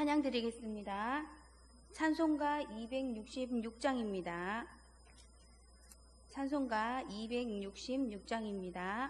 찬양 드리겠습니다. 찬송가 266장입니다. 찬송가 266장입니다.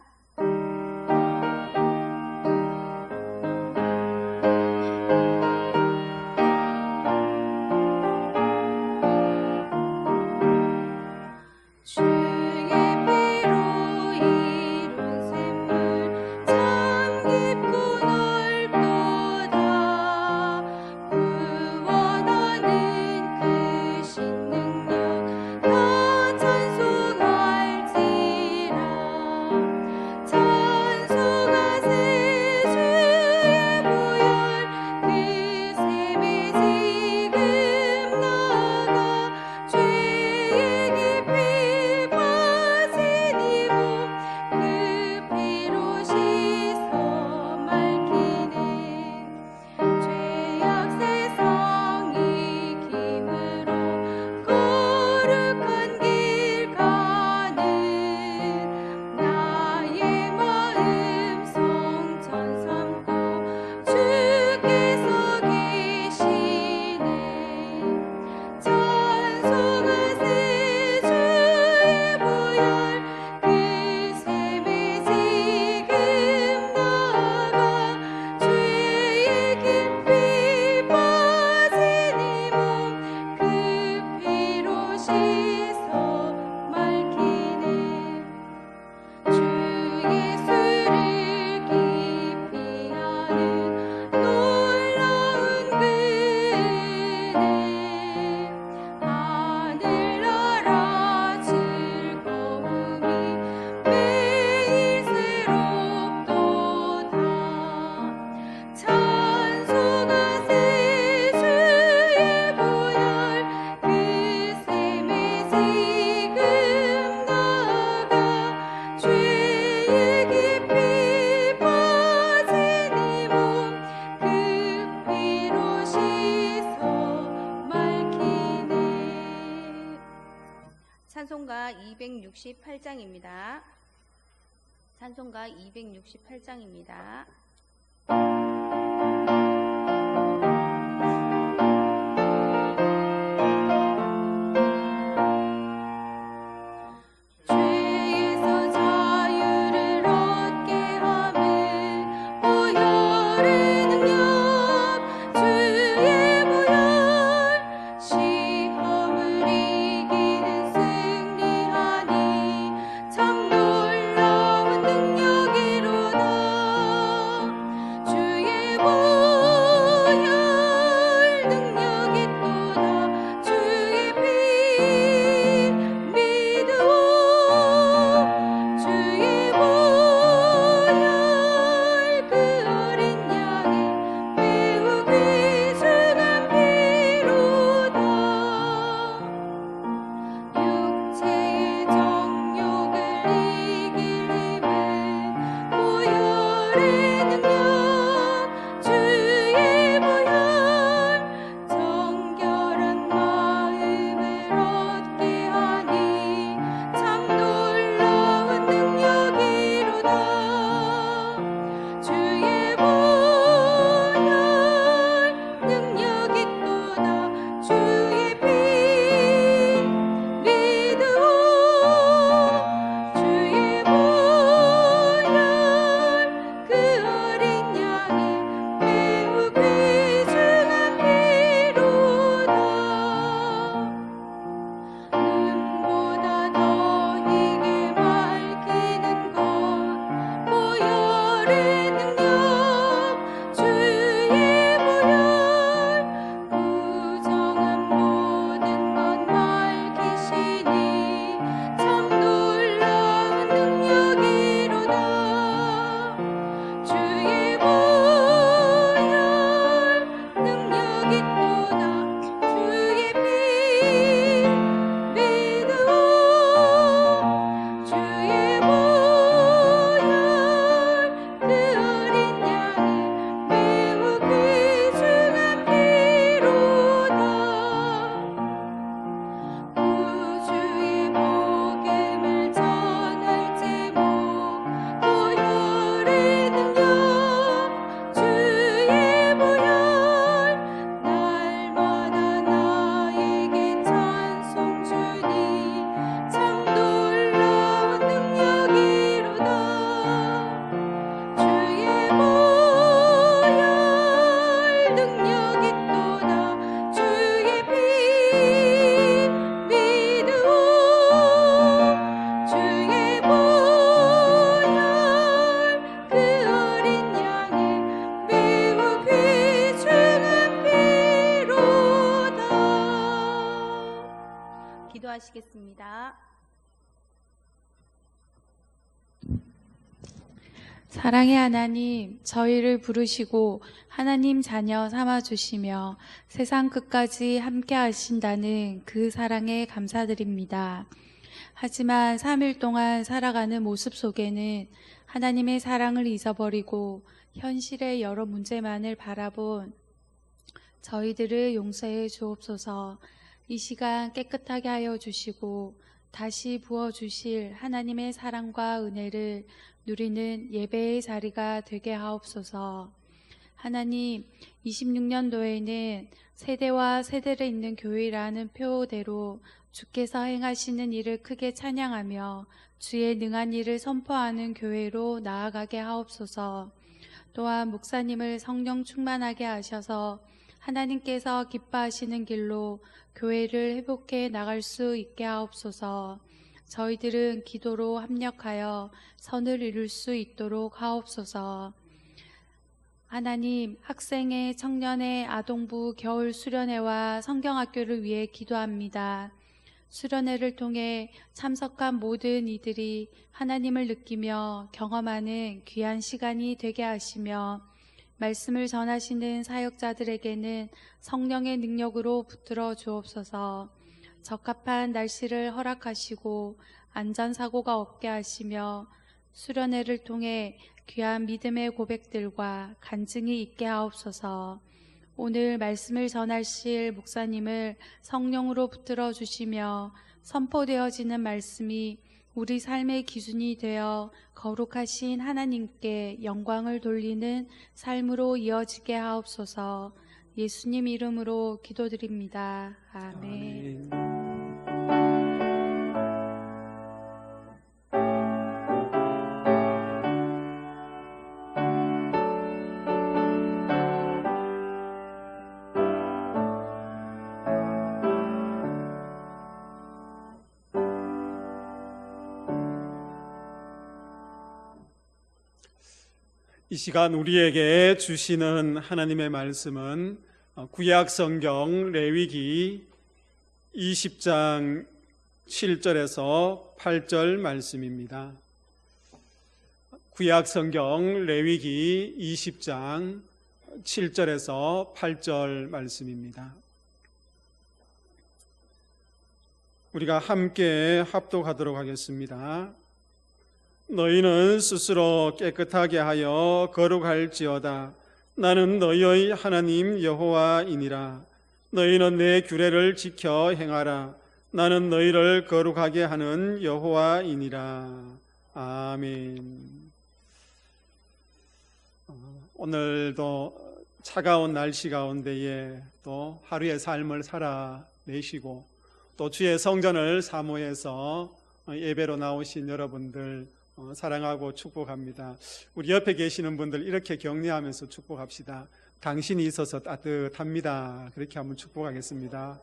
찬송가 268장입니다. 찬송가 268장입니다. 주의 기도하시겠습니다. 사랑의 하나님, 저희를 부르시고 하나님 자녀 삼아주시며 세상 끝까지 함께 하신다는 그 사랑에 감사드립니다. 하지만 3일 동안 살아가는 모습 속에는 하나님의 사랑을 잊어버리고 현실의 여러 문제만을 바라본 저희들을 용서해 주옵소서. 이 시간 깨끗하게 하여 주시고 다시 부어주실 하나님의 사랑과 은혜를 누리는 예배의 자리가 되게 하옵소서. 하나님, 26년도에는 세대와 세대를 잇는 교회라는 표대로 주께서 행하시는 일을 크게 찬양하며 주의 능한 일을 선포하는 교회로 나아가게 하옵소서. 또한 목사님을 성령 충만하게 하셔서 하나님께서 기뻐하시는 길로 교회를 회복해 나갈 수 있게 하옵소서. 저희들은 기도로 합력하여 선을 이룰 수 있도록 하옵소서. 하나님, 학생회, 청년회, 아동부, 겨울 수련회와 성경학교를 위해 기도합니다. 수련회를 통해 참석한 모든 이들이 하나님을 느끼며 경험하는 귀한 시간이 되게 하시며 말씀을 전하시는 사역자들에게는 성령의 능력으로 붙들어 주옵소서. 적합한 날씨를 허락하시고 안전사고가 없게 하시며 수련회를 통해 귀한 믿음의 고백들과 간증이 있게 하옵소서. 오늘 말씀을 전하실 목사님을 성령으로 붙들어 주시며 선포되어지는 말씀이 우리 삶의 기준이 되어 거룩하신 하나님께 영광을 돌리는 삶으로 이어지게 하옵소서. 예수님 이름으로 기도드립니다. 아멘. 이 시간 우리에게 주시는 하나님의 말씀은 구약 성경 레위기 20장 7절에서 8절 말씀입니다. 구약 성경 레위기 20장 7절에서 8절 말씀입니다. 우리가 함께 합독하도록 하겠습니다. 너희는 스스로 깨끗하게 하여 거룩할지어다. 나는 너희의 하나님 여호와이니라. 너희는 내 규례를 지켜 행하라. 나는 너희를 거룩하게 하는 여호와이니라. 아멘. 오늘도 차가운 날씨 가운데에 또 하루의 삶을 살아내시고 또 주의 성전을 사모해서 예배로 나오신 여러분들 사랑하고 축복합니다. 우리 옆에 계시는 분들 이렇게 격려하면서 축복합시다. 당신이 있어서 따뜻합니다. 그렇게 한번 축복하겠습니다.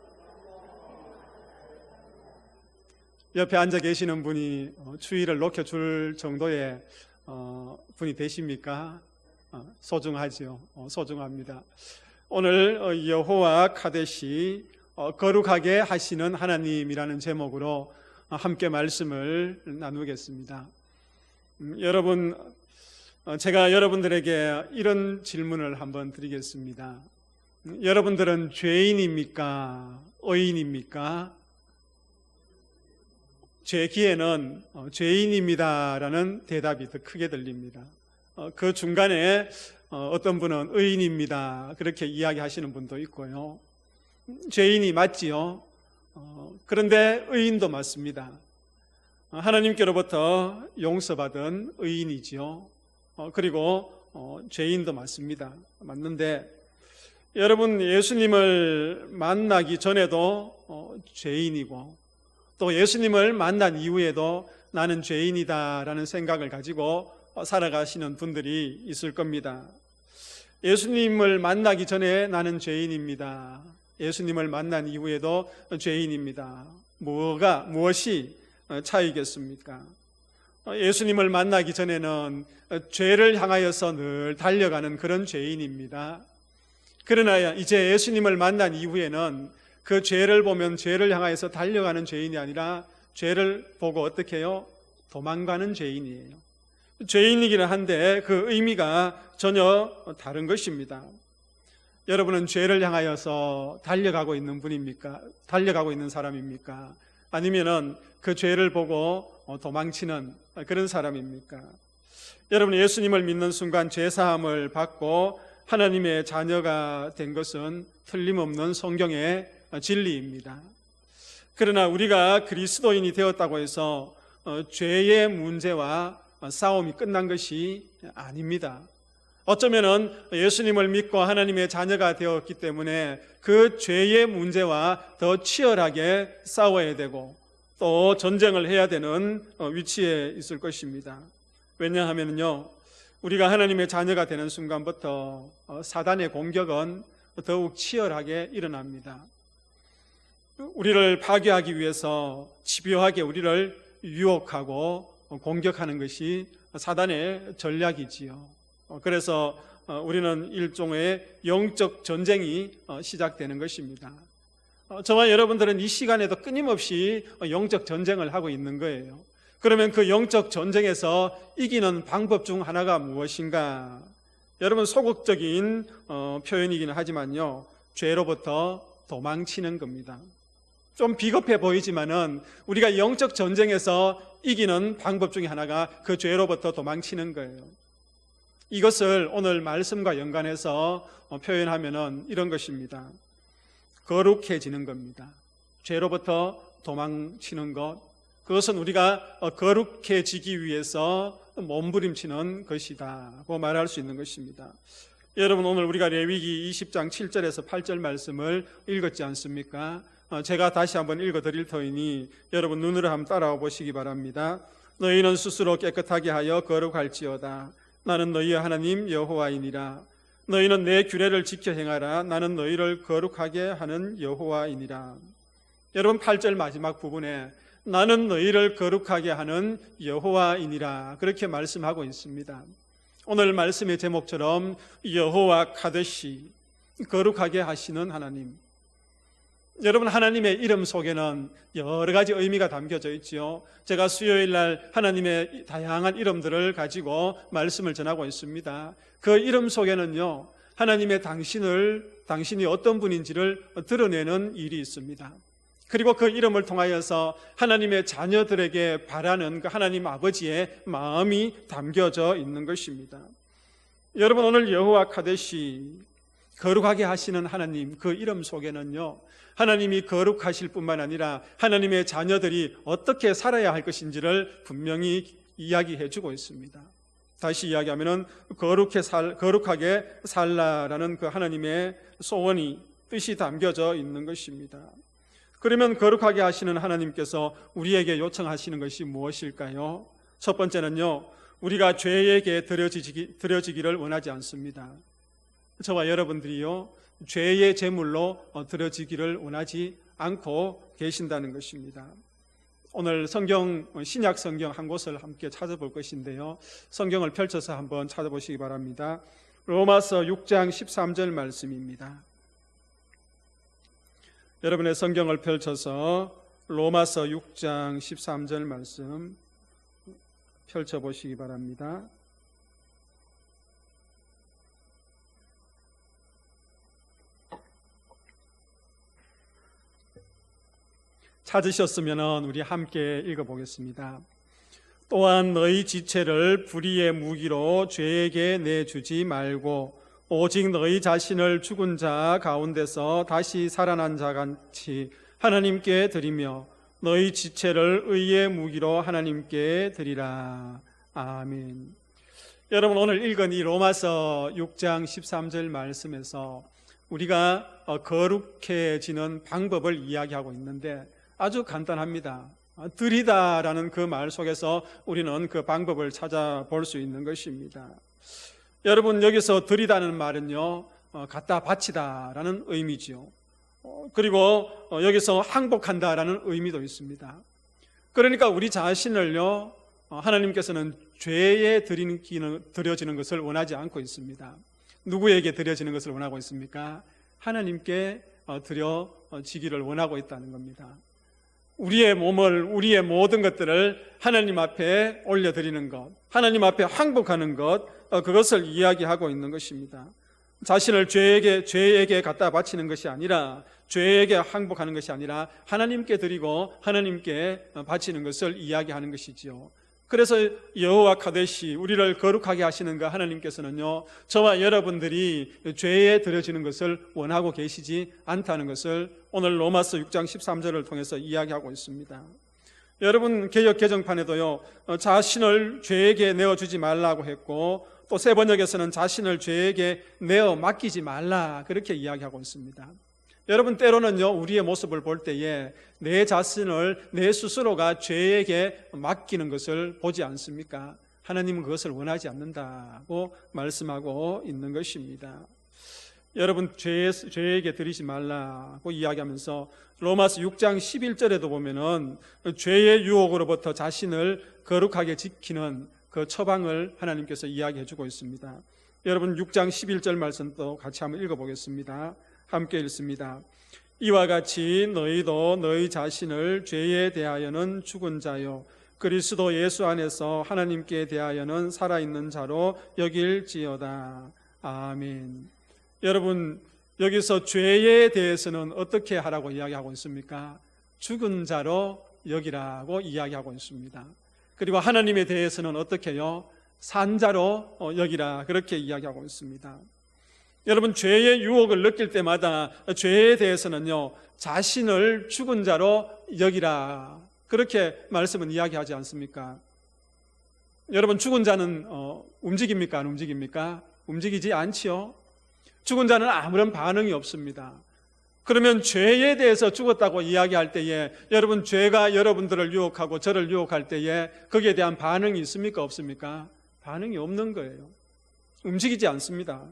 옆에 앉아 계시는 분이 추위를 녹여줄 정도의 분이 되십니까? 소중하죠. 소중합니다. 오늘 여호와 카데시 거룩하게 하시는 하나님이라는 제목으로 함께 말씀을 나누겠습니다. 여러분, 제가 여러분들에게 이런 질문을 한번 드리겠습니다. 여러분들은 죄인입니까? 의인입니까? 제 귀에는 죄인입니다라는 대답이 더 크게 들립니다. 그 중간에 어떤 분은 의인입니다 그렇게 이야기하시는 분도 있고요. 죄인이 맞지요. 그런데 의인도 맞습니다. 하나님께로부터 용서받은 의인이지요. 그리고 죄인도 맞습니다. 맞는데 여러분, 예수님을 만나기 전에도 죄인이고 또 예수님을 만난 이후에도 나는 죄인이다라는 생각을 가지고 살아가시는 분들이 있을 겁니다. 예수님을 만나기 전에 나는 죄인입니다. 예수님을 만난 이후에도 죄인입니다. 무엇이 차이겠습니까? 예수님을 만나기 전에는 죄를 향하여서 늘 달려가는 그런 죄인입니다. 그러나 이제 예수님을 만난 이후에는 그 죄를 보면 죄를 향하여서 달려가는 죄인이 아니라 죄를 보고 어떻게 해요? 도망가는 죄인이에요. 죄인이기는 한데 그 의미가 전혀 다른 것입니다. 여러분은 죄를 향하여서 달려가고 있는 분입니까? 달려가고 있는 사람입니까? 아니면은 그 죄를 보고 도망치는 그런 사람입니까? 여러분, 예수님을 믿는 순간 죄 사함을 받고 하나님의 자녀가 된 것은 틀림없는 성경의 진리입니다. 그러나 우리가 그리스도인이 되었다고 해서 죄의 문제와 싸움이 끝난 것이 아닙니다. 어쩌면은 예수님을 믿고 하나님의 자녀가 되었기 때문에 그 죄의 문제와 더 치열하게 싸워야 되고 또 전쟁을 해야 되는 위치에 있을 것입니다. 왜냐하면요, 우리가 하나님의 자녀가 되는 순간부터 사단의 공격은 더욱 치열하게 일어납니다. 우리를 파괴하기 위해서 집요하게 우리를 유혹하고 공격하는 것이 사단의 전략이지요. 그래서 우리는 일종의 영적 전쟁이 시작되는 것입니다. 저와 여러분들은 이 시간에도 끊임없이 영적 전쟁을 하고 있는 거예요. 그러면 그 영적 전쟁에서 이기는 방법 중 하나가 무엇인가? 여러분, 소극적인 표현이긴 하지만요, 죄로부터 도망치는 겁니다. 좀 비겁해 보이지만은 우리가 영적 전쟁에서 이기는 방법 중에 하나가 그 죄로부터 도망치는 거예요. 이것을 오늘 말씀과 연관해서 표현하면은 이런 것입니다. 거룩해지는 겁니다. 죄로부터 도망치는 것, 그것은 우리가 거룩해지기 위해서 몸부림치는 것이다고 말할 수 있는 것입니다. 여러분, 오늘 우리가 레위기 20장 7절에서 8절 말씀을 읽었지 않습니까? 제가 다시 한번 읽어드릴 터이니 여러분 눈으로 한번 따라와 보시기 바랍니다. 너희는 스스로 깨끗하게 하여 거룩할지어다. 나는 너희의 하나님 여호와이니라. 너희는 내 규례를 지켜 행하라. 나는 너희를 거룩하게 하는 여호와이니라. 여러분, 8절 마지막 부분에 나는 너희를 거룩하게 하는 여호와이니라 그렇게 말씀하고 있습니다. 오늘 말씀의 제목처럼 여호와 카데시, 거룩하게 하시는 하나님. 여러분, 하나님의 이름 속에는 여러 가지 의미가 담겨져 있지요. 제가 수요일 날 하나님의 다양한 이름들을 가지고 말씀을 전하고 있습니다. 그 이름 속에는요, 하나님의 당신이 어떤 분인지를 드러내는 일이 있습니다. 그리고 그 이름을 통하여서 하나님의 자녀들에게 바라는 그 하나님 아버지의 마음이 담겨져 있는 것입니다. 여러분, 오늘 여호와 카데시, 거룩하게 하시는 하나님, 그 이름 속에는요, 하나님이 거룩하실 뿐만 아니라 하나님의 자녀들이 어떻게 살아야 할 것인지를 분명히 이야기해 주고 있습니다. 다시 이야기하면 거룩하게 살라라는 그 하나님의 소원이, 뜻이 담겨져 있는 것입니다. 그러면 거룩하게 하시는 하나님께서 우리에게 요청하시는 것이 무엇일까요? 첫 번째는요, 우리가 죄에게 드려지기를 원하지 않습니다. 저와 여러분들이요, 죄의 제물로 드려지기를 원하지 않고 계신다는 것입니다. 오늘 신약 성경 한 곳을 함께 찾아볼 것인데요, 성경을 펼쳐서 한번 찾아보시기 바랍니다. 로마서 6장 13절 말씀입니다. 여러분의 성경을 펼쳐서 로마서 6장 13절 말씀 펼쳐보시기 바랍니다. 찾으셨으면 우리 함께 읽어보겠습니다. 또한 너희 지체를 불의의 무기로 죄에게 내주지 말고 오직 너희 자신을 죽은 자 가운데서 다시 살아난 자 같이 하나님께 드리며 너희 지체를 의의 무기로 하나님께 드리라. 아멘. 여러분, 오늘 읽은 이 로마서 6장 13절 말씀에서 우리가 거룩해지는 방법을 이야기하고 있는데 아주 간단합니다. 드리다라는 그 말 속에서 우리는 그 방법을 찾아볼 수 있는 것입니다. 여러분, 여기서 드리다는 말은요, 갖다 바치다라는 의미지요. 그리고 여기서 항복한다라는 의미도 있습니다. 그러니까 우리 자신을요, 하나님께서는 죄에 드려지는 것을 원하지 않고 있습니다. 누구에게 드려지는 것을 원하고 있습니까? 하나님께 드려지기를 원하고 있다는 겁니다. 우리의 몸을, 우리의 모든 것들을 하나님 앞에 올려드리는 것, 하나님 앞에 항복하는 것, 그것을 이야기하고 있는 것입니다. 자신을 죄에게 갖다 바치는 것이 아니라, 죄에게 항복하는 것이 아니라 하나님께 드리고 하나님께 바치는 것을 이야기하는 것이지요. 그래서 여호와 카데시, 우리를 거룩하게 하시는 그 하나님께서는요, 저와 여러분들이 죄에 들여지는 것을 원하고 계시지 않다는 것을 오늘 로마서 6장 13절을 통해서 이야기하고 있습니다. 여러분, 개역 개정판에도요, 자신을 죄에게 내어주지 말라고 했고, 또 새 번역에서는 자신을 죄에게 내어 맡기지 말라, 그렇게 이야기하고 있습니다. 여러분, 때로는요, 우리의 모습을 볼 때에 내 자신을, 내 스스로가 죄에게 맡기는 것을 보지 않습니까? 하나님은 그것을 원하지 않는다고 말씀하고 있는 것입니다. 여러분, 죄에게 드리지 말라고 이야기하면서 로마서 6장 11절에도 보면은 죄의 유혹으로부터 자신을 거룩하게 지키는 그 처방을 하나님께서 이야기해 주고 있습니다. 여러분, 6장 11절 말씀도 같이 한번 읽어보겠습니다. 함께 읽습니다. 이와 같이 너희도 너희 자신을 죄에 대하여는 죽은 자요 그리스도 예수 안에서 하나님께 대하여는 살아있는 자로 여길지어다. 아멘. 여러분, 여기서 죄에 대해서는 어떻게 하라고 이야기하고 있습니까? 죽은 자로 여기라고 이야기하고 있습니다. 그리고 하나님에 대해서는 어떻게 해요? 산 자로 여기라, 그렇게 이야기하고 있습니다. 여러분, 죄의 유혹을 느낄 때마다 죄에 대해서는요, 자신을 죽은 자로 여기라, 그렇게 말씀은 이야기하지 않습니까? 여러분, 죽은 자는 움직입니까? 안 움직입니까? 움직이지 않지요. 죽은 자는 아무런 반응이 없습니다. 그러면 죄에 대해서 죽었다고 이야기할 때에, 여러분, 죄가 여러분들을 유혹하고 저를 유혹할 때에 거기에 대한 반응이 있습니까? 없습니까? 반응이 없는 거예요. 움직이지 않습니다.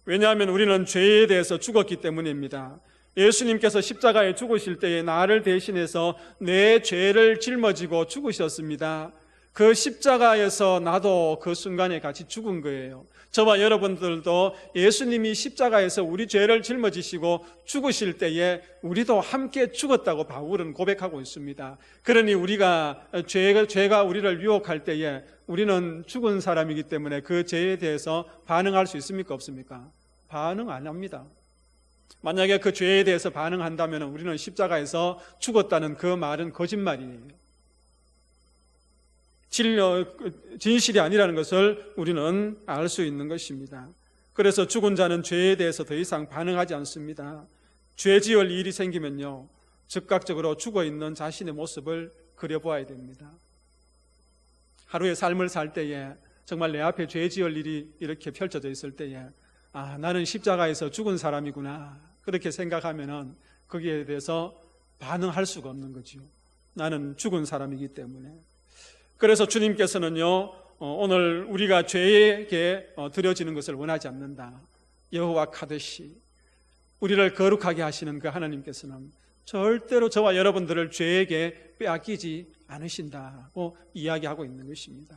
왜냐하면 우리는 죄에 대해서 죽었기 때문입니다. 예수님께서 십자가에 죽으실 때에 나를 대신해서 내 죄를 짊어지고 죽으셨습니다. 그 십자가에서 나도 그 순간에 같이 죽은 거예요. 저와 여러분들도 예수님이 십자가에서 우리 죄를 짊어지시고 죽으실 때에 우리도 함께 죽었다고 바울은 고백하고 있습니다. 그러니 우리가 죄가 우리를 유혹할 때에 우리는 죽은 사람이기 때문에 그 죄에 대해서 반응할 수 있습니까? 없습니까? 반응 안 합니다. 만약에 그 죄에 대해서 반응한다면 우리는 십자가에서 죽었다는 그 말은 거짓말이에요. 진실이 아니라는 것을 우리는 알 수 있는 것입니다. 그래서 죽은 자는 죄에 대해서 더 이상 반응하지 않습니다. 죄 지을 일이 생기면요, 즉각적으로 죽어있는 자신의 모습을 그려보아야 됩니다. 하루의 삶을 살 때에 정말 내 앞에 죄 지을 일이 이렇게 펼쳐져 있을 때에, 아, 나는 십자가에서 죽은 사람이구나, 그렇게 생각하면은 거기에 대해서 반응할 수가 없는 거죠. 나는 죽은 사람이기 때문에. 그래서 주님께서는요, 오늘 우리가 죄에게 드려지는 것을 원하지 않는다. 여호와 카데시, 우리를 거룩하게 하시는 그 하나님께서는 절대로 저와 여러분들을 죄에게 빼앗기지 않으신다고 이야기하고 있는 것입니다.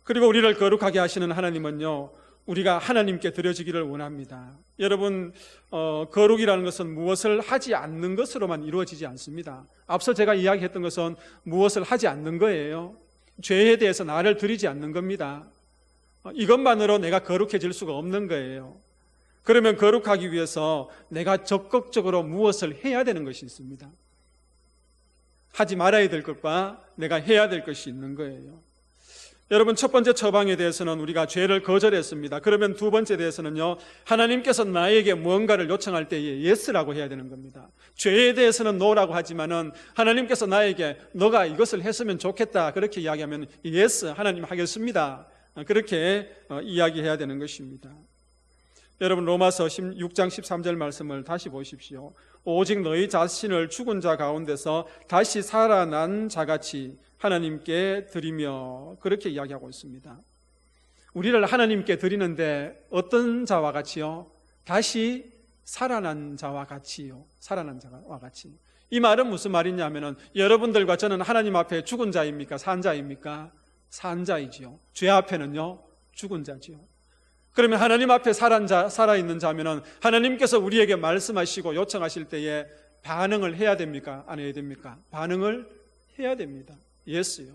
그리고 우리를 거룩하게 하시는 하나님은요, 우리가 하나님께 드려지기를 원합니다. 여러분, 거룩이라는 것은 무엇을 하지 않는 것으로만 이루어지지 않습니다. 앞서 제가 이야기했던 것은 무엇을 하지 않는 거예요. 죄에 대해서 나를 드리지 않는 겁니다. 이것만으로 내가 거룩해질 수가 없는 거예요. 그러면 거룩하기 위해서 내가 적극적으로 무엇을 해야 되는 것이 있습니다. 하지 말아야 될 것과 내가 해야 될 것이 있는 거예요. 여러분, 첫 번째 처방에 대해서는 우리가 죄를 거절했습니다. 그러면 두 번째 대해서는요, 하나님께서 나에게 무언가를 요청할 때에 예스라고 해야 되는 겁니다. 죄에 대해서는 노라고 하지만은 하나님께서 나에게 너가 이것을 했으면 좋겠다, 그렇게 이야기하면 예스, 하나님 하겠습니다, 그렇게 이야기해야 되는 것입니다. 여러분, 로마서 6장 13절 말씀을 다시 보십시오. 오직 너희 자신을 죽은 자 가운데서 다시 살아난 자같이 하나님께 드리며, 그렇게 이야기하고 있습니다. 우리를 하나님께 드리는데 어떤 자와 같이요? 다시 살아난 자와 같이요. 살아난 자와 같이. 이 말은 무슨 말이냐면은, 여러분들과 저는 하나님 앞에 죽은 자입니까? 산 자입니까? 산 자이지요. 죄 앞에는요, 죽은 자지요. 그러면 하나님 앞에 살아있는 자면은 하나님께서 우리에게 말씀하시고 요청하실 때에 반응을 해야 됩니까? 안 해야 됩니까? 반응을 해야 됩니다. 예스요.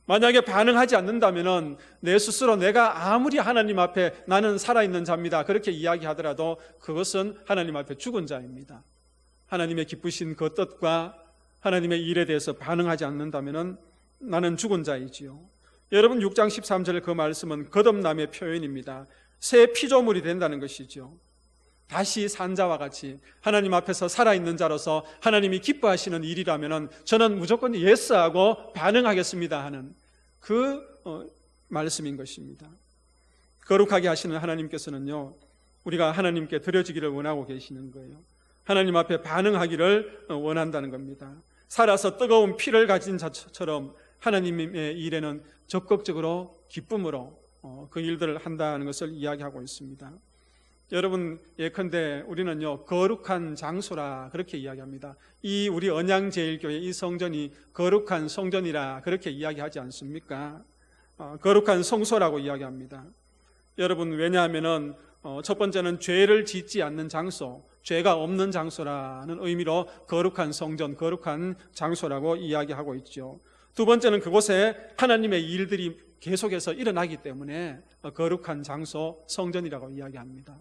만약에 반응하지 않는다면은 내 스스로 내가 아무리 하나님 앞에 나는 살아있는 자입니다, 그렇게 이야기하더라도 그것은 하나님 앞에 죽은 자입니다. 하나님의 기쁘신 그 뜻과 하나님의 일에 대해서 반응하지 않는다면은 나는 죽은 자이지요. 여러분 6장 13절 그 말씀은 거듭남의 표현입니다. 새 피조물이 된다는 것이죠. 다시 산 자와 같이 하나님 앞에서 살아있는 자로서 하나님이 기뻐하시는 일이라면 저는 무조건 예스하고 반응하겠습니다 하는 그 말씀인 것입니다. 거룩하게 하시는 하나님께서는요, 우리가 하나님께 드려지기를 원하고 계시는 거예요. 하나님 앞에 반응하기를 원한다는 겁니다. 살아서 뜨거운 피를 가진 자처럼 하나님의 일에는 적극적으로 기쁨으로 그 일들을 한다는 것을 이야기하고 있습니다. 여러분, 예컨대 우리는요, 거룩한 장소라 그렇게 이야기합니다. 이 우리 언양제일교회 이 성전이 거룩한 성전이라 그렇게 이야기하지 않습니까? 거룩한 성소라고 이야기합니다. 여러분, 왜냐하면은 첫 번째는 죄를 짓지 않는 장소, 죄가 없는 장소라는 의미로 거룩한 성전, 거룩한 장소라고 이야기하고 있죠. 두 번째는 그곳에 하나님의 일들이 계속해서 일어나기 때문에 거룩한 장소, 성전이라고 이야기합니다.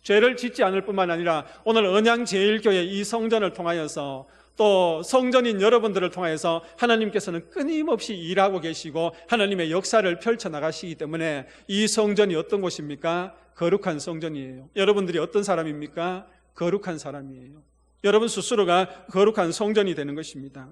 죄를 짓지 않을 뿐만 아니라 오늘 언양제일교회 이 성전을 통하여서 또 성전인 여러분들을 통하여서 하나님께서는 끊임없이 일하고 계시고 하나님의 역사를 펼쳐나가시기 때문에 이 성전이 어떤 곳입니까? 거룩한 성전이에요. 여러분들이 어떤 사람입니까? 거룩한 사람이에요. 여러분 스스로가 거룩한 성전이 되는 것입니다.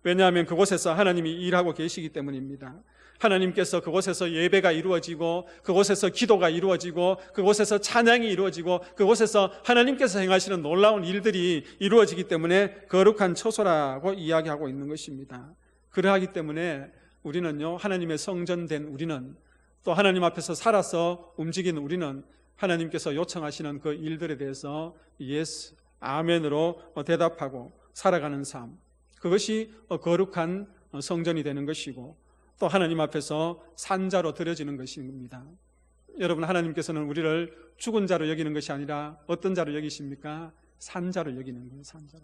왜냐하면 그곳에서 하나님이 일하고 계시기 때문입니다. 하나님께서 그곳에서 예배가 이루어지고 그곳에서 기도가 이루어지고 그곳에서 찬양이 이루어지고 그곳에서 하나님께서 행하시는 놀라운 일들이 이루어지기 때문에 거룩한 처소라고 이야기하고 있는 것입니다. 그러하기 때문에 우리는요, 하나님의 성전된 우리는, 또 하나님 앞에서 살아서 움직이는 우리는 하나님께서 요청하시는 그 일들에 대해서 예스, 아멘으로 대답하고 살아가는 삶, 그것이 거룩한 성전이 되는 것이고 또 하나님 앞에서 산자로 드려지는 것입니다. 여러분, 하나님께서는 우리를 죽은 자로 여기는 것이 아니라 어떤 자로 여기십니까? 산자로 여기는 거예요. 산자로.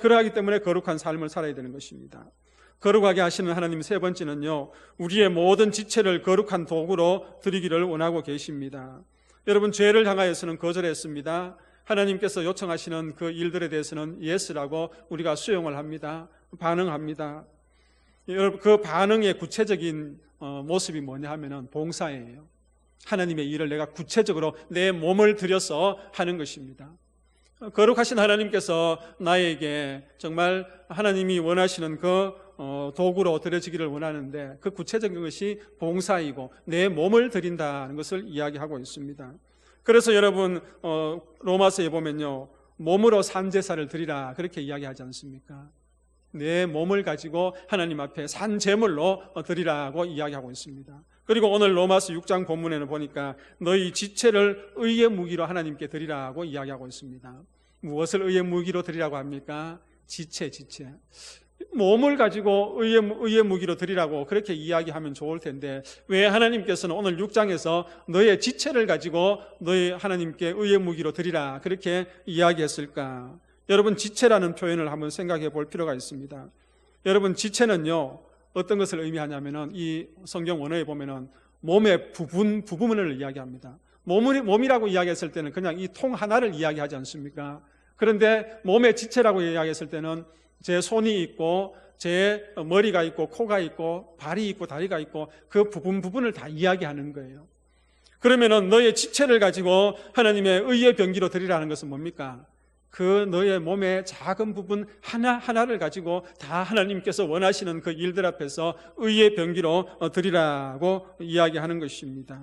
그러하기 때문에 거룩한 삶을 살아야 되는 것입니다. 거룩하게 하시는 하나님 세 번째는요, 우리의 모든 지체를 거룩한 도구로 드리기를 원하고 계십니다. 여러분, 죄를 향하여서는 거절했습니다. 하나님께서 요청하시는 그 일들에 대해서는 예스라고 우리가 수용을 합니다. 반응합니다. 여러분, 그 반응의 구체적인 모습이 뭐냐 하면은 봉사예요. 하나님의 일을 내가 구체적으로 내 몸을 들여서 하는 것입니다. 거룩하신 하나님께서 나에게 정말 하나님이 원하시는 그 도구로 드려지기를 원하는데 그 구체적인 것이 봉사이고 내 몸을 드린다는 것을 이야기하고 있습니다. 그래서 여러분, 로마서에 보면요, 몸으로 산제사를 드리라 그렇게 이야기하지 않습니까? 내 몸을 가지고 하나님 앞에 산 제물로 드리라고 이야기하고 있습니다. 그리고 오늘 로마서 6장 본문에는 보니까 너희 지체를 의의 무기로 하나님께 드리라고 이야기하고 있습니다. 무엇을 의의 무기로 드리라고 합니까? 지체. 몸을 가지고 의의 무기로 드리라고 그렇게 이야기하면 좋을 텐데 왜 하나님께서는 오늘 6장에서 너의 지체를 가지고 너희 하나님께 의의 무기로 드리라 그렇게 이야기했을까? 여러분, 지체라는 표현을 한번 생각해 볼 필요가 있습니다. 여러분, 지체는요, 어떤 것을 의미하냐면은 이 성경 원어에 보면은 몸의 부분을 이야기합니다. 몸이라고 이야기했을 때는 그냥 이 통 하나를 이야기하지 않습니까? 그런데 몸의 지체라고 이야기했을 때는 제 손이 있고 제 머리가 있고 코가 있고 발이 있고 다리가 있고 그 부분을 다 이야기하는 거예요. 그러면은 너의 지체를 가지고 하나님의 의의 병기로 드리라는 것은 뭡니까? 그 너의 몸의 작은 부분 하나를 가지고 다 하나님께서 원하시는 그 일들 앞에서 의의 병기로 드리라고 이야기하는 것입니다.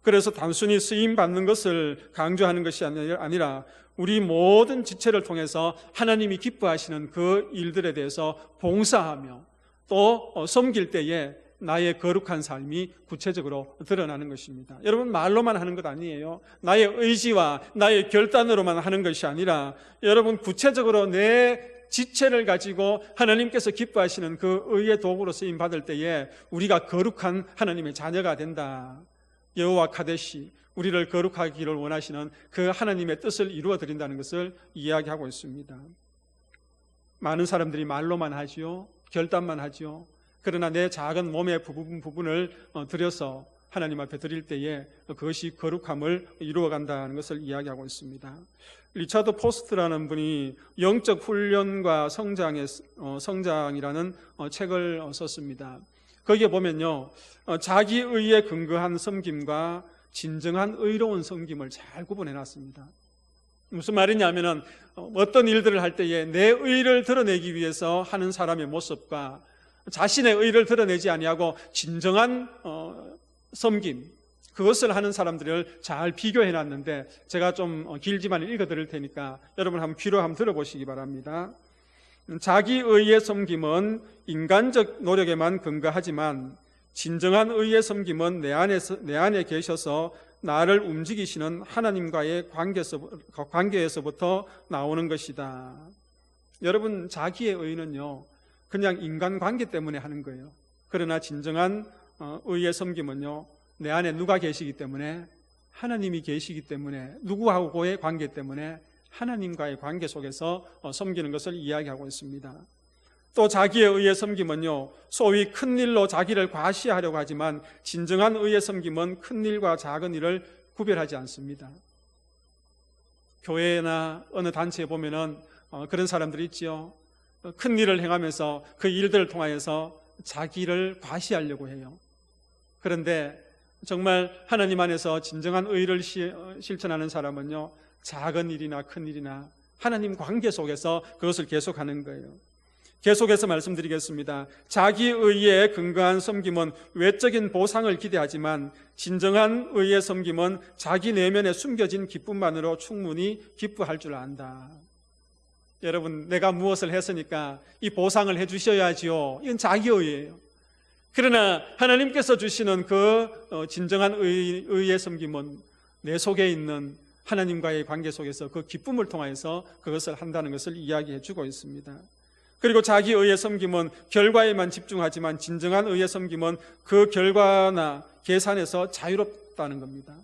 그래서 단순히 쓰임 받는 것을 강조하는 것이 아니라 우리 모든 지체를 통해서 하나님이 기뻐하시는 그 일들에 대해서 봉사하며 또 섬길 때에 나의 거룩한 삶이 구체적으로 드러나는 것입니다. 여러분, 말로만 하는 것 아니에요. 나의 의지와 나의 결단으로만 하는 것이 아니라 여러분, 구체적으로 내 지체를 가지고 하나님께서 기뻐하시는 그 의의 도구로 쓰임 받을 때에 우리가 거룩한 하나님의 자녀가 된다. 여호와 카데시, 우리를 거룩하기를 원하시는 그 하나님의 뜻을 이루어 드린다는 것을 이야기하고 있습니다. 많은 사람들이 말로만 하지요, 결단만 하지요. 그러나 내 작은 몸의 부분을 들여서 하나님 앞에 드릴 때에 그것이 거룩함을 이루어간다는 것을 이야기하고 있습니다. 리차드 포스트라는 분이 영적 훈련과 성장이라는 책을 썼습니다. 거기에 보면요, 자기의에 근거한 섬김과 진정한 의로운 섬김을 잘 구분해 놨습니다. 무슨 말이냐면은 어떤 일들을 할 때에 내 의를 드러내기 위해서 하는 사람의 모습과 자신의 의를 드러내지 아니하고 진정한 섬김, 그것을 하는 사람들을 잘 비교해 놨는데 제가 좀 길지만 읽어 드릴 테니까 여러분 한번 귀로 한번 들어보시기 바랍니다. 자기의의 섬김은 인간적 노력에만 근거하지만 진정한 의의 섬김은 내 안에 계셔서 나를 움직이시는 하나님과의 관계에서부터 나오는 것이다. 여러분, 자기의 의는요, 그냥 인간관계 때문에 하는 거예요. 그러나 진정한 의의 섬김은요, 내 안에 누가 계시기 때문에, 하나님이 계시기 때문에, 누구하고의 관계 때문에 하나님과의 관계 속에서 섬기는 것을 이야기하고 있습니다. 또 자기의 의의 섬김은요, 소위 큰 일로 자기를 과시하려고 하지만 진정한 의의 섬김은 큰 일과 작은 일을 구별하지 않습니다. 교회나 어느 단체에 보면은 그런 사람들이 있지요. 큰 일을 행하면서 그 일들을 통하여서 자기를 과시하려고 해요. 그런데 정말 하나님 안에서 진정한 의를 실천하는 사람은요, 작은 일이나 큰 일이나 하나님 관계 속에서 그것을 계속하는 거예요. 계속해서 말씀드리겠습니다. 자기의에 근거한 섬김은 외적인 보상을 기대하지만 진정한 의의 섬김은 자기 내면에 숨겨진 기쁨만으로 충분히 기뻐할 줄 안다. 여러분, 내가 무엇을 했으니까 이 보상을 해주셔야지요. 이건 자기의예요. 그러나 하나님께서 주시는 그 진정한 의의 섬김은 내 속에 있는 하나님과의 관계 속에서 그 기쁨을 통해서 그것을 한다는 것을 이야기해 주고 있습니다. 그리고 자기 의의 섬김은 결과에만 집중하지만 진정한 의의 섬김은 그 결과나 계산에서 자유롭다는 겁니다.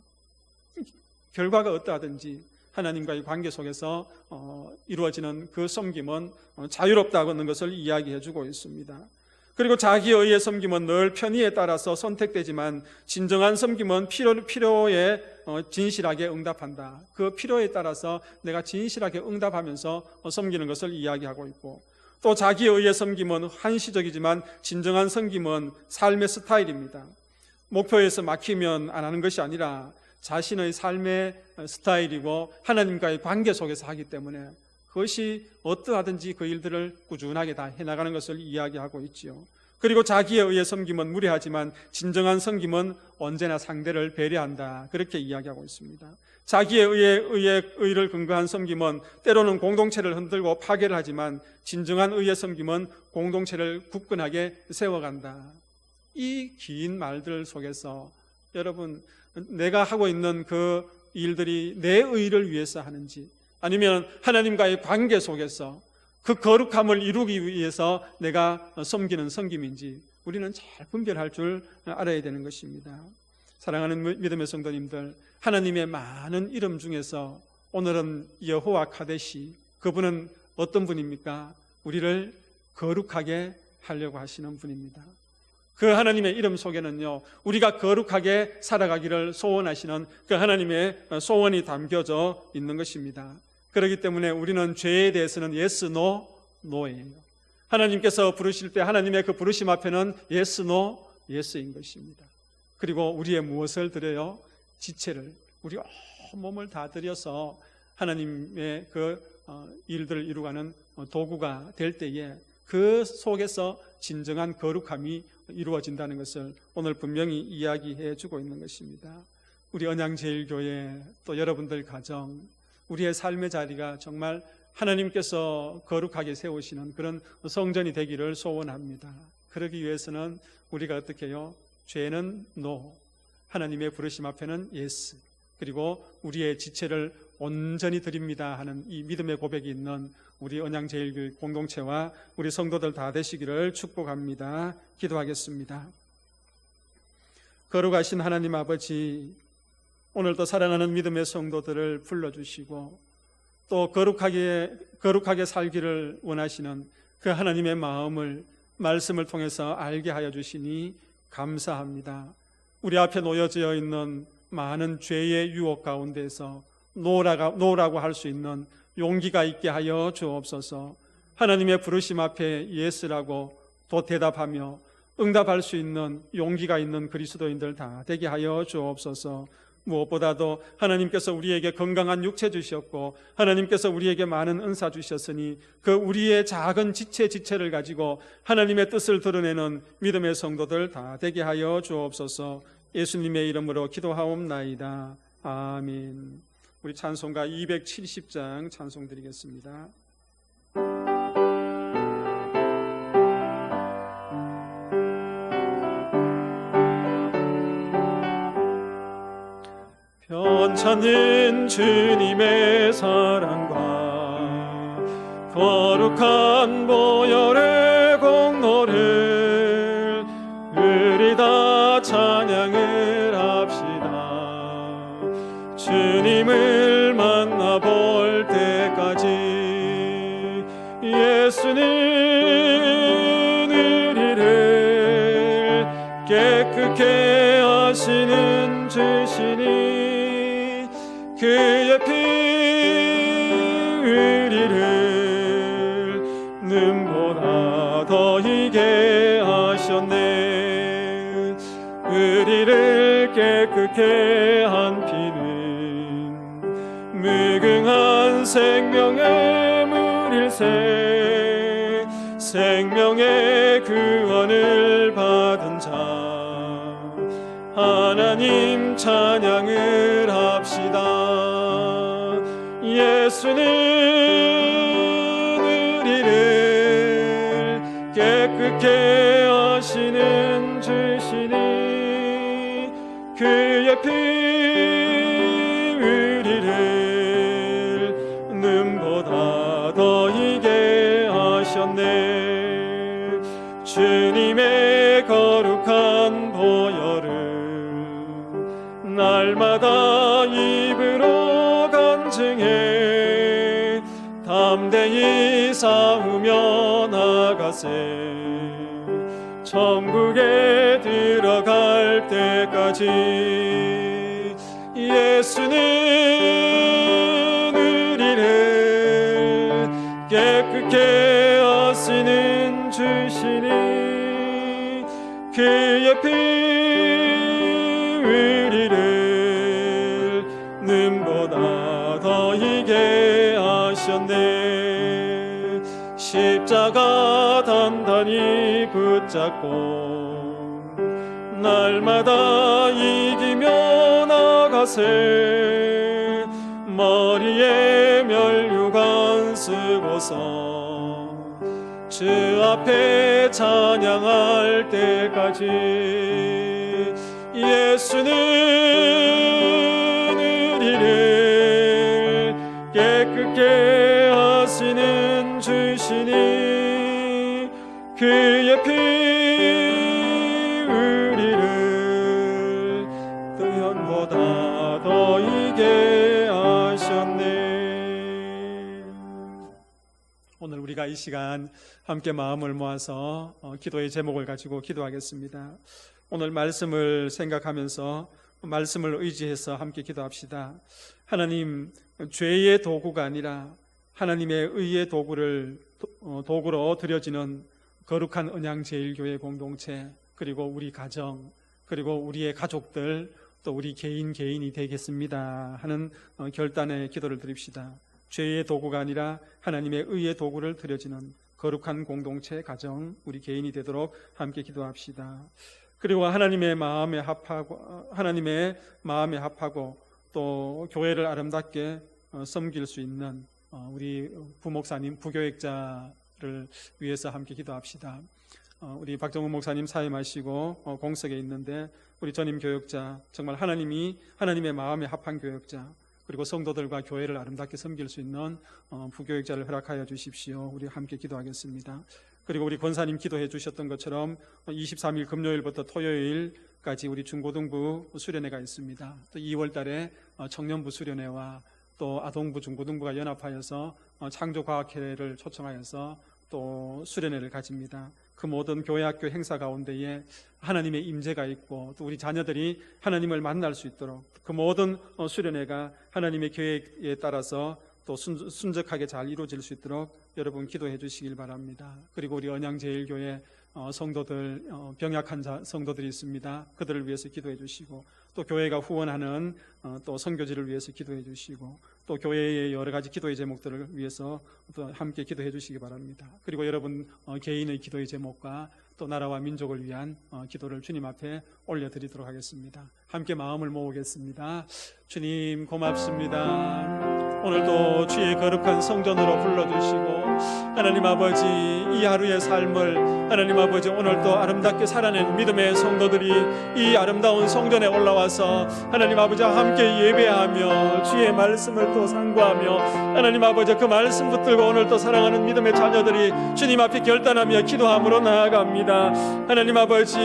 결과가 어떠하든지 하나님과의 관계 속에서 이루어지는 그 섬김은 자유롭다는 것을 이야기해 주고 있습니다. 그리고 자기 의의 섬김은 늘 편의에 따라서 선택되지만 진정한 섬김은 필요에 진실하게 응답한다. 그 필요에 따라서 내가 진실하게 응답하면서 섬기는 것을 이야기하고 있고, 또 자기 의의 섬김은 한시적이지만 진정한 섬김은 삶의 스타일입니다. 목표에서 막히면 안 하는 것이 아니라 자신의 삶의 스타일이고 하나님과의 관계 속에서 하기 때문에 그것이 어떠하든지 그 일들을 꾸준하게 다 해나가는 것을 이야기하고 있지요. 그리고 자기에 의해 섬김은 무례하지만 진정한 섬김은 언제나 상대를 배려한다. 그렇게 이야기하고 있습니다. 자기에 의해 의를 근거한 섬김은 때로는 공동체를 흔들고 파괴를 하지만 진정한 의의 섬김은 공동체를 굳건하게 세워간다. 이 긴 말들 속에서 여러분, 내가 하고 있는 그 일들이 내 의를 위해서 하는지 아니면 하나님과의 관계 속에서 그 거룩함을 이루기 위해서 내가 섬기는 섬김인지 우리는 잘 분별할 줄 알아야 되는 것입니다. 사랑하는 믿음의 성도님들, 하나님의 많은 이름 중에서 오늘은 여호와 카데시, 그분은 어떤 분입니까? 우리를 거룩하게 하려고 하시는 분입니다. 그 하나님의 이름 속에는요, 우리가 거룩하게 살아가기를 소원하시는 그 하나님의 소원이 담겨져 있는 것입니다. 그렇기 때문에 우리는 죄에 대해서는 yes, no, no예요. 하나님께서 부르실 때 하나님의 그 부르심 앞에는 yes, no, yes인 것입니다. 그리고 우리의 무엇을 드려요? 지체를, 우리 온몸을 다 들여서 하나님의 그 일들을 이루어가는 도구가 될 때에 그 속에서 진정한 거룩함이 이루어진다는 것을 오늘 분명히 이야기해 주고 있는 것입니다. 우리 언양제일교회, 또 여러분들 가정, 우리의 삶의 자리가 정말 하나님께서 거룩하게 세우시는 그런 성전이 되기를 소원합니다. 그러기 위해서는 우리가 어떻게 해요? 죄는 no, 하나님의 부르심 앞에는 yes, 그리고 우리의 지체를 온전히 드립니다 하는 이 믿음의 고백이 있는 우리 언양제일교회 공동체와 우리 성도들 다 되시기를 축복합니다. 기도하겠습니다. 거룩하신 하나님 아버지, 오늘도 사랑하는 믿음의 성도들을 불러주시고 또 거룩하게 살기를 원하시는 그 하나님의 마음을 말씀을 통해서 알게 하여 주시니 감사합니다. 우리 앞에 놓여져 있는 많은 죄의 유혹 가운데서 노라고 할 수 있는 용기가 있게 하여 주옵소서. 하나님의 부르심 앞에 예스라고 또 대답하며 응답할 수 있는 용기가 있는 그리스도인들 다 되게 하여 주옵소서. 무엇보다도 하나님께서 우리에게 건강한 육체 주셨고 하나님께서 우리에게 많은 은사 주셨으니 그 우리의 작은 지체를 가지고 하나님의 뜻을 드러내는 믿음의 성도들 다 되게 하여 주옵소서. 예수님의 이름으로 기도하옵나이다. 아멘. 우리 찬송가 270장 찬송 드리겠습니다. 편찮는 주님의 사랑과 거룩한 보혈의 공로를 우리 다 찬양을 합시다. 주님을 만나볼 때까지 예수는 우리를 깨끗게 하시는 주시니 그의 피 우리를 눈보다 더 희게 하셨네. 우리를 깨끗게 한 피는 무궁한 생명의 물일새 생명의 구원을 받은 자 하나님 찬양을 합시다. 예수는 우리를 깨끗게 하시는 주시니 그의 피 우리를 눈보다 더 희게 하셨네. 주님의 거룩한 보혈을 날마다 입으로 간증해 담대히 싸우며 나가세. 천국에 들어갈 때까지 예수는 우리를 깨끗게 하시는 주시니 그의 피 우리를 눈보다 더 희게 하셨네. 십자가 단단히 붙잡고 날마다 이기며 나가세. 머리에 면류관 쓰고서 주 앞에 찬양할 때까지 예수는 우리를 깨끗게 하시는 주시니 그의 피 우리를 뜨연보다 더 희게 하셨네. 오늘 우리가 이 시간 함께 마음을 모아서 기도의 제목을 가지고 기도하겠습니다. 오늘 말씀을 생각하면서 말씀을 의지해서 함께 기도합시다. 하나님, 죄의 도구가 아니라 하나님의 의의 도구로 드려지는 거룩한 언양제일교회 공동체, 그리고 우리 가정, 그리고 우리의 가족들, 또 우리 개인이 되겠습니다 하는 결단의 기도를 드립시다. 죄의 도구가 아니라 하나님의 의의 도구를 드려지는 거룩한 공동체, 가정, 우리 개인이 되도록 함께 기도합시다. 그리고 하나님의 마음에 합하고 또 교회를 아름답게 섬길 수 있는 우리 부목사님, 부교역자를 위해서 함께 기도합시다. 우리 박정우 목사님 사임하시고 공석에 있는데 우리 전임 교역자, 정말 하나님의 마음에 합한 교역자, 그리고 성도들과 교회를 아름답게 섬길 수 있는 부교육자를 허락하여 주십시오. 우리 함께 기도하겠습니다. 그리고 우리 권사님 기도해 주셨던 것처럼 23일 금요일부터 토요일까지 우리 중고등부 수련회가 있습니다. 또 2월 달에 청년부 수련회와 또 아동부, 중고등부가 연합하여서 창조과학회를 초청하여서 또 수련회를 가집니다. 그 모든 교회학교 행사 가운데에 하나님의 임재가 있고 또 우리 자녀들이 하나님을 만날 수 있도록 그 모든 수련회가 하나님의 계획에 따라서 또 순적하게 잘 이루어질 수 있도록 여러분 기도해 주시길 바랍니다. 그리고 우리 언양제일교회 성도들, 병약한 성도들이 있습니다. 그들을 위해서 기도해 주시고 또 교회가 후원하는 또 선교지를 위해서 기도해 주시고 또 교회의 여러 가지 기도의 제목들을 위해서 또 함께 기도해 주시기 바랍니다. 그리고 여러분 개인의 기도의 제목과 또 나라와 민족을 위한 기도를 주님 앞에 올려드리도록 하겠습니다. 함께 마음을 모으겠습니다. 주님 고맙습니다. 오늘도 주의 거룩한 성전으로 불러주시고 하나님 아버지 이 하루의 삶을 하나님 아버지 오늘도 아름답게 살아낸 믿음의 성도들이 이 아름다운 성전에 올라와서 하나님 아버지와 함께 예배하며 주의 말씀을 또 상고하며 하나님 아버지 그 말씀 붙들고 오늘도 사랑하는 믿음의 자녀들이 주님 앞에 결단하며 기도함으로 나아갑니다. 하나님 아버지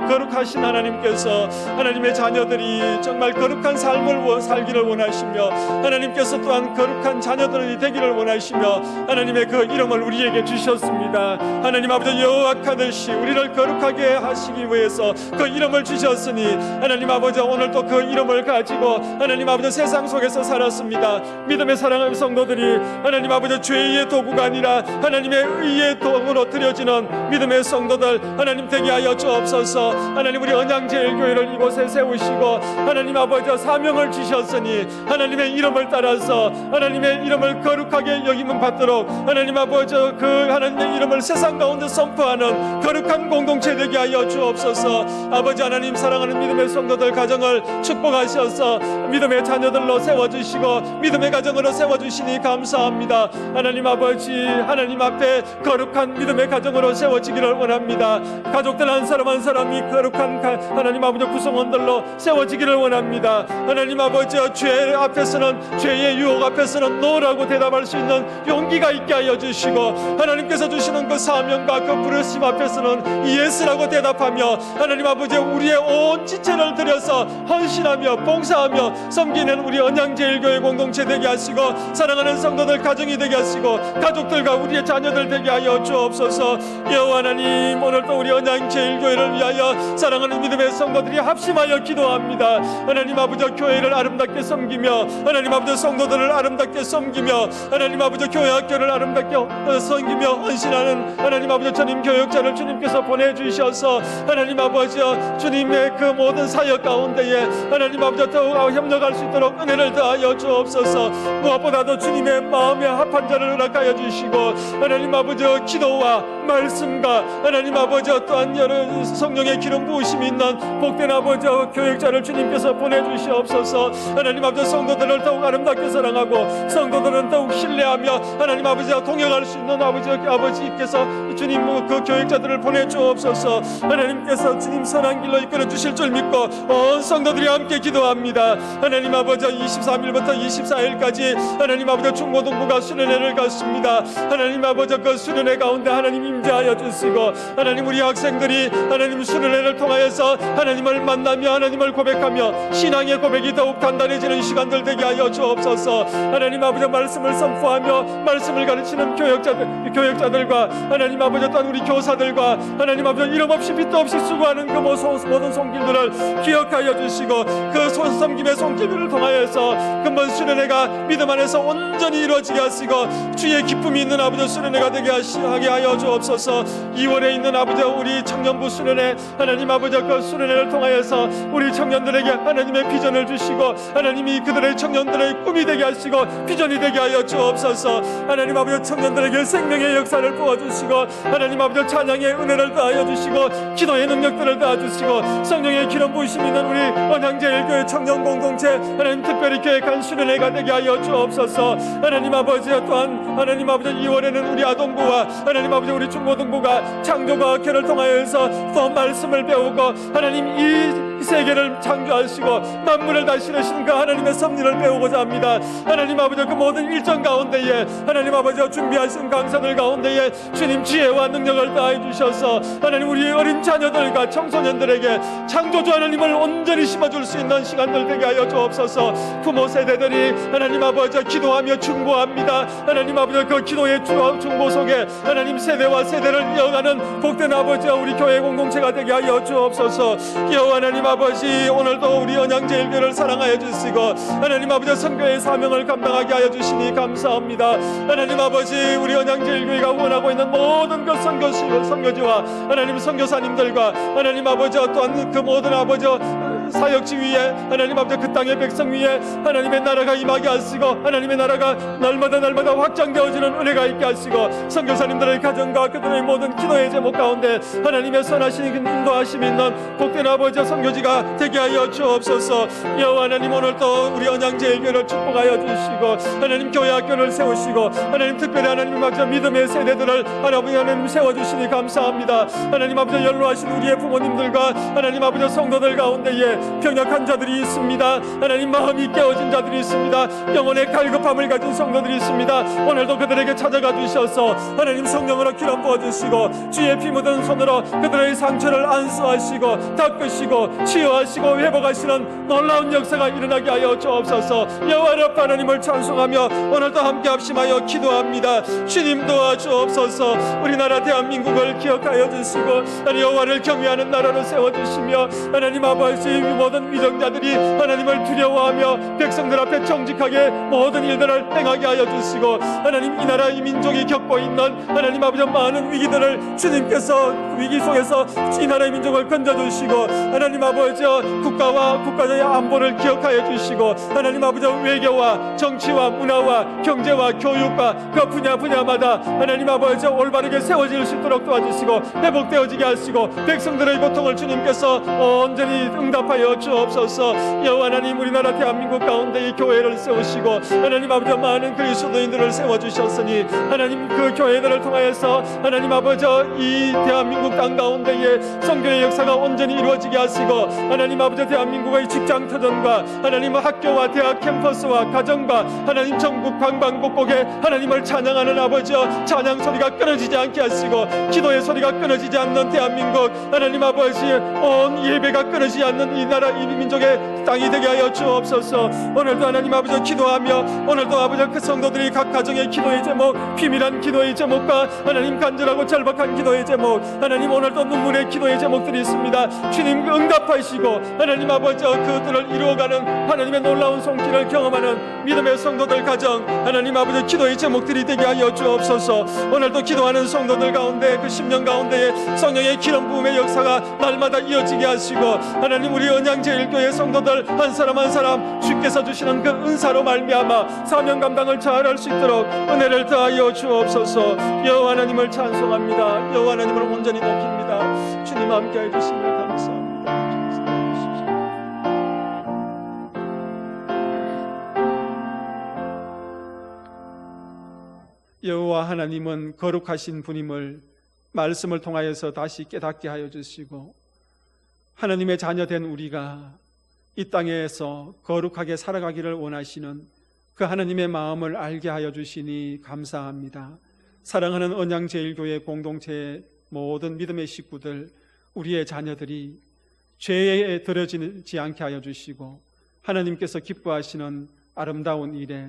거룩하신 하나님께서 하나님의 자녀들이 정말 거룩한 삶을 살기를 원하시며 하나님께서 또한 거룩한 자녀들이 되기를 원하시며 하나님의 그 이름을 우리에게 주셨습니다. 하나님 아버지 여호와카듯이 우리를 거룩하게 하시기 위해서 그 이름을 주셨으니 하나님 아버지 오늘도 그 이름을 가지고 하나님 아버지 세상 속에서 살았습니다. 믿음의 사랑하는 성도들이 하나님 아버지 죄의 도구가 아니라 하나님의 의의 도구로 드려지는 믿음의 성도들 하나님 되게 하여 주옵소서. 하나님 우리 언양제일교회를 이곳에 세우시고 하나님 아버지 사명을 주셨으니 하나님의 이름을 따라서 하나님의 이름을 거룩하게 여김을 받도록 하나님 아버지 그 하나님의 이름을 세상 가운데 선포하는 거룩한 공동체 되게 하여 주옵소서. 아버지 하나님 사랑하는 믿음의 성도들 가정을 축복하셔서 믿음의 자녀들로 세워주시고 믿음의 가정으로 세워주시니 감사합니다. 하나님 아버지 하나님 앞에 거룩한 믿음의 가정으로 세워지기를 원합니다. 가족들 한 사람 한 사람이 거룩한 하나님 아버지 구성원들로 세워지기를 원합니다. 하나님 아버지 죄 앞에서는 죄의 유혹 앞에서는 노라고 대답할 수 있는 용기가 있게 하여 주시고 하나님께서 주시는 그 사명과 그 부르심 앞에서는 예스라고 대답하며 하나님 아버지 우리의 온 지체를 들여서 헌신하며 봉사하며 섬기는 우리 언양제일교회 공동체 되게 하시고 사랑하는 성도들 가정이 되게 하시고 가족들과 우리의 자녀들 되게 하여 주옵소서. 여호와 하나님 오늘도 우리 언양제일교회를 위하여 사랑하는 믿음의 성도들이 합심하여 기도합니다. 하나님 아버지 교회를 아름답게 섬기며 하나님 아버지 성도들을 아름답게 섬기며 하나님 아버지 교회학교를 아름답게 섬기며 헌신하는 하나님 아버지 전임 교육자를 주님께서 보내주셔서 하나님 아버지 주님의 그 모든 사역 가운데에 하나님 아버지 더욱 협력할 수 있도록 은혜를 더하여 주옵소서. 무엇보다도 주님의 마음에 합한 자를 허락하여 주시고 하나님 아버지 기도와 말씀과 하나님 아버지 또한 여러 성령의 기름 부으심이 있는 복된 아버지 교육자를 주님께서 보내주시옵소서. 하나님 아버지 성도들을 더욱 아름답게 사랑하고 성도들은 더욱 신뢰하며 하나님 아버지와 동행할 수 있는 아버지께서 주님 그 교육자들을 보내주옵소서. 하나님께서 주님 선한 길로 이끌어 주실 줄 믿고 온 성도들이 함께 기도합니다. 하나님 아버지 23일부터 24일까지 하나님 아버지 중고등부가 수련회를 갔습니다. 하나님 아버지 그 수련회 가운데 하나님 임재하여 주시고 하나님 우리 학생들이 하나님 수련회를 통하여서 하나님을 만나며 하나님을 고백하며 신앙의 고백이 더욱 단단해지는 시간들 되게 하여 주옵소서. 하나님 아버지 말씀을 선포하며 말씀을 가르치는 교역자들과 하나님 아버지 또한 우리 교사들과 하나님 아버지 이름 없이 빛도 없이 수고하는 그 모든 손길들을 기억하여 주시고 그 섬김의 손길들을 통하여서 근본 수련회가 믿음 안에서 온전히 이루어지게 하시고 주의 기쁨이 있는 아버지 수련회가 되게 하게 하여 주옵소서. 2월에 있는 아버지 우리 청년부 수련회 하나님 아버지 그 수련회를 통하여서 우리 청년들에게 하나님의 비전을 주시고 하나님이 그들의 청년들의 꿈이 되게 하시고 비전이 되게 하여 주옵소서. 하나님 아버지 청년들에게 생명의 역사를 부어주시고 하나님 아버지 찬양의 은혜를 더하여 주시고 기도의 능력들을 더하주시고 성령의 기름 부으심 있는 우리 언양제일교회 청년 공동체 하나님 특별히 계획한 수련회가 되게 하여 주옵소서. 하나님 아버지 또한 하나님 아버지 2월에는 우리 아동부와 하나님 아버지 우리 중고등부가 창조과학회를 통하여서 또 말씀을 배우고 하나님 이 이 세계를 창조하시고 만물을 다스리시는 그 하나님의 섭리를 배우고자 합니다. 하나님 아버지, 그 모든 일정 가운데에 하나님 아버지가 준비하신 강사들 가운데에 주님 지혜와 능력을 다해 주셔서 하나님 우리 어린 자녀들과 청소년들에게 창조주 하나님을 온전히 심어줄 수 있는 시간들 되게 하여 주옵소서. 부모 세대들이 하나님 아버지 기도하며 중보합니다. 하나님 아버지, 그 기도의 중보 속에 하나님 세대와 세대를 이어가는 복된 아버지와 우리 교회 공동체가 되게 하여 주옵소서. 여호와 하나님 아버지, 오늘도 우리 언양제일교회를 사랑하여 주시고 하나님 아버지 선교의 사명을 감당하게 하여 주시니 감사합니다. 하나님 아버지, 우리 언양제일교회가 원하고 있는 모든 그 선교지와 하나님 선교사님들과 하나님 아버지 또한 그 모든 아버지 사역지 위에 하나님 아버지 그 땅의 백성 위에 하나님의 나라가 임하게 하시고 하나님의 나라가 날마다 확장되어지는 은혜가 있게 하시고 선교사님들의 가정과 그들의 모든 기도의 제목 가운데 하나님의 선하신 인도하심이 있는 복된 아버지 선교지가 되게 하여 주옵소서. 여호와 하나님, 오늘도 우리 언양제일교회를 축복하여 주시고 하나님 교회 학교를 세우시고 하나님 특별히 하나님 아버지 믿음의 세대들을 하나님 세워주시니 감사합니다. 하나님 아버지 연로하신 우리의 부모님들과 하나님 아버지 성도들 가운데에 병약한 자들이 있습니다. 하나님 마음이 깨어진 자들이 있습니다. 영혼의 갈급함을 가진 성도들이 있습니다. 오늘도 그들에게 찾아가 주셔서 하나님 성령으로 기름 부어주시고 주의 피 묻은 손으로 그들의 상처를 안수하시고 닦으시고 치유하시고 회복하시는 놀라운 역사가 일어나게 하여 주옵소서. 여호와 하나님을 찬송하며 오늘도 함께 합심하여 기도합니다. 주님 도와주옵소서. 우리나라 대한민국을 기억하여 주시고 여호와를 경외하는 나라로 세워주시며 하나님 아버지 모든 위정자들이 하나님을 두려워하며 백성들 앞에 정직하게 모든 일들을 행하게 하여 주시고 하나님 이 나라 이 민족이 겪고 있는 하나님 아버지 많은 위기들을 주님께서 위기 속에서 이 나라의 민족을 건져주시고 하나님 아버지 국가와 국가의 안보를 기억하여 주시고 하나님 아버지 외교와 정치와 문화와 경제와 교육과 그 분야마다 하나님 아버지 올바르게 세워질 수 있도록 도와주시고 회복되어지게 하시고 백성들의 고통을 주님께서 온전히 응답하여 주옵소서. 여호와 하나님, 우리나라 대한민국 가운데 이 교회를 세우시고 하나님 아버지 많은 그리스도인들을 세워주셨으니 하나님 그 교회들을 통하여서 하나님 아버지 이 대한민국 땅 가운데에 선교의 역사가 온전히 이루어지게 하시고 하나님 아버지 대한민국의 직장 터전과 하나님 학교와 대학 캠퍼스와 가정과 하나님 전국 방방곡곡에 하나님을 찬양하는 아버지 찬양 소리가 끊어지지 않게 하시고 기도의 소리가 끊어지지 않는 대한민국 하나님 아버지 온 예배가 끊어지지 않는 이 나라 이 민족의 땅이 되게 하여 주옵소서. 오늘도 하나님 아버지 기도하며 오늘도 아버지 그 성도들이 각 가정의 기도의 제목 비밀한 기도의 제목과 하나님 간절하고 절박한 기도의 제목 하나님 오늘도 눈물의 기도의 제목들이 있습니다. 주님 응답하시고 하나님 아버지 그들을 이루어가는 하나님의 놀라운 손길을 경험하는 믿음의 성도들 가정 하나님 아버지 기도의 제목들이 되게 하여 주옵소서. 오늘도 기도하는 성도들 가운데 그 10년 가운데에 성령의 기름 부음의 역사가 날마다 이어지게 하시고 하나님 우리 언양제일교회 성도들 한 사람 한 사람 주께서 주시는 그 은사로 말미암아 사명 감당을 잘할 수 있도록 은혜를 더하여 주옵소서. 여호와 하나님을 찬송합니다. 여호와 하나님을 온전히 높입니다. 주님 함께해 주시니 감사합니다. 여호와 하나님은 거룩하신 분임을 말씀을 통하여서 다시 깨닫게 하여 주시고 하나님의 자녀 된 우리가 이 땅에서 거룩하게 살아가기를 원하시는 그 하나님의 마음을 알게 하여 주시니 감사합니다. 사랑하는 언양제일교회 공동체의 모든 믿음의 식구들, 우리의 자녀들이 죄에 들어지지 않게 하여 주시고 하나님께서 기뻐하시는 아름다운 일에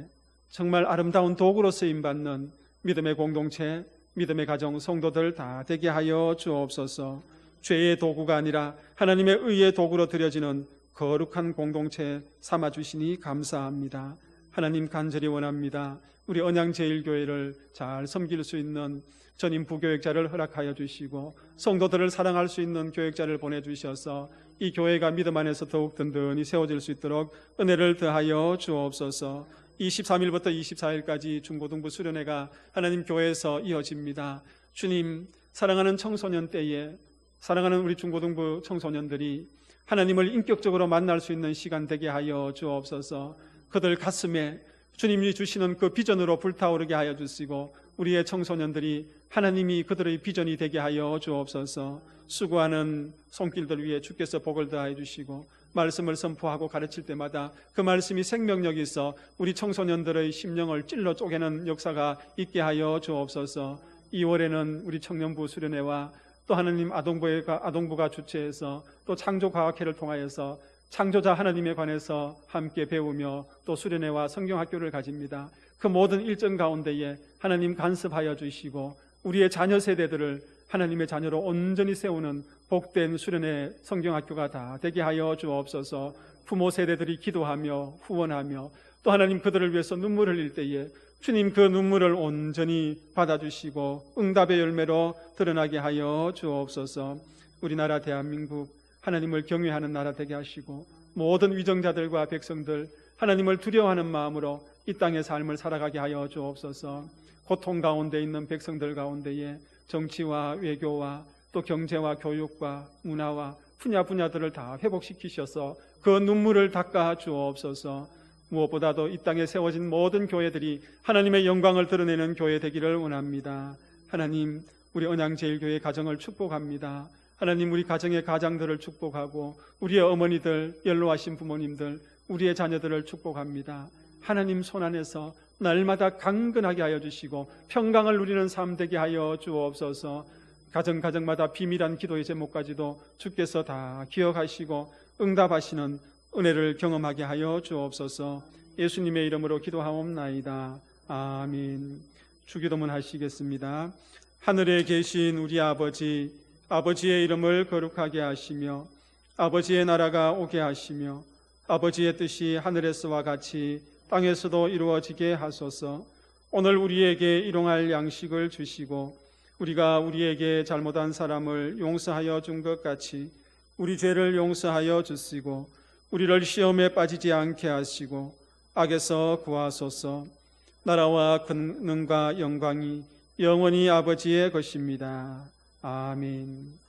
정말 아름다운 도구로 쓰임받는 믿음의 공동체, 믿음의 가정, 성도들 다 되게 하여 주옵소서. 죄의 도구가 아니라 하나님의 의의 도구로 드려지는 거룩한 공동체 삼아주시니 감사합니다. 하나님 간절히 원합니다. 우리 언양제일교회를 잘 섬길 수 있는 전임 부교역자를 허락하여 주시고 성도들을 사랑할 수 있는 교역자를 보내주셔서 이 교회가 믿음 안에서 더욱 든든히 세워질 수 있도록 은혜를 더하여 주옵소서. 23일부터 24일까지 중고등부 수련회가 하나님 교회에서 이어집니다. 주님, 사랑하는 청소년 때에 사랑하는 우리 중고등부 청소년들이 하나님을 인격적으로 만날 수 있는 시간 되게 하여 주옵소서. 그들 가슴에 주님이 주시는 그 비전으로 불타오르게 하여 주시고 우리의 청소년들이 하나님이 그들의 비전이 되게 하여 주옵소서. 수고하는 손길들 위해 주께서 복을 더하여 주시고 말씀을 선포하고 가르칠 때마다 그 말씀이 생명력이 있어 우리 청소년들의 심령을 찔러 쪼개는 역사가 있게 하여 주옵소서. 2월에는 우리 청년부 수련회와 또 하나님 아동부가 주최해서 또 창조과학회를 통하여서 창조자 하나님에 관해서 함께 배우며 또 수련회와 성경학교를 가집니다. 그 모든 일정 가운데에 하나님 간섭하여 주시고 우리의 자녀 세대들을 하나님의 자녀로 온전히 세우는 복된 수련회 성경학교가 다 되게 하여 주옵소서. 부모 세대들이 기도하며 후원하며 또 하나님 그들을 위해서 눈물을 흘릴 때에 주님 그 눈물을 온전히 받아주시고 응답의 열매로 드러나게 하여 주옵소서. 우리나라 대한민국 하나님을 경외하는 나라 되게 하시고 모든 위정자들과 백성들 하나님을 두려워하는 마음으로 이 땅의 삶을 살아가게 하여 주옵소서. 고통 가운데 있는 백성들 가운데에 정치와 외교와 또 경제와 교육과 문화와 분야들을 다 회복시키셔서 그 눈물을 닦아 주옵소서. 무엇보다도 이 땅에 세워진 모든 교회들이 하나님의 영광을 드러내는 교회 되기를 원합니다. 하나님, 우리 언양제일교회 가정을 축복합니다. 하나님, 우리 가정의 가장들을 축복하고 우리의 어머니들, 연로하신 부모님들, 우리의 자녀들을 축복합니다. 하나님 손 안에서 날마다 강건하게 하여 주시고 평강을 누리는 삶 되게 하여 주옵소서. 가정마다 비밀한 기도의 제목까지도 주께서 다 기억하시고 응답하시는 은혜를 경험하게 하여 주옵소서. 예수님의 이름으로 기도하옵나이다. 아멘. 주기도문 하시겠습니다. 하늘에 계신 우리 아버지, 아버지의 이름을 거룩하게 하시며 아버지의 나라가 오게 하시며 아버지의 뜻이 하늘에서와 같이 땅에서도 이루어지게 하소서. 오늘 우리에게 일용할 양식을 주시고 우리가 우리에게 잘못한 사람을 용서하여 준 것 같이 우리 죄를 용서하여 주시고 우리를 시험에 빠지지 않게 하시고 악에서 구하소서. 나라와 권능과 영광이 영원히 아버지의 것입니다. 아멘.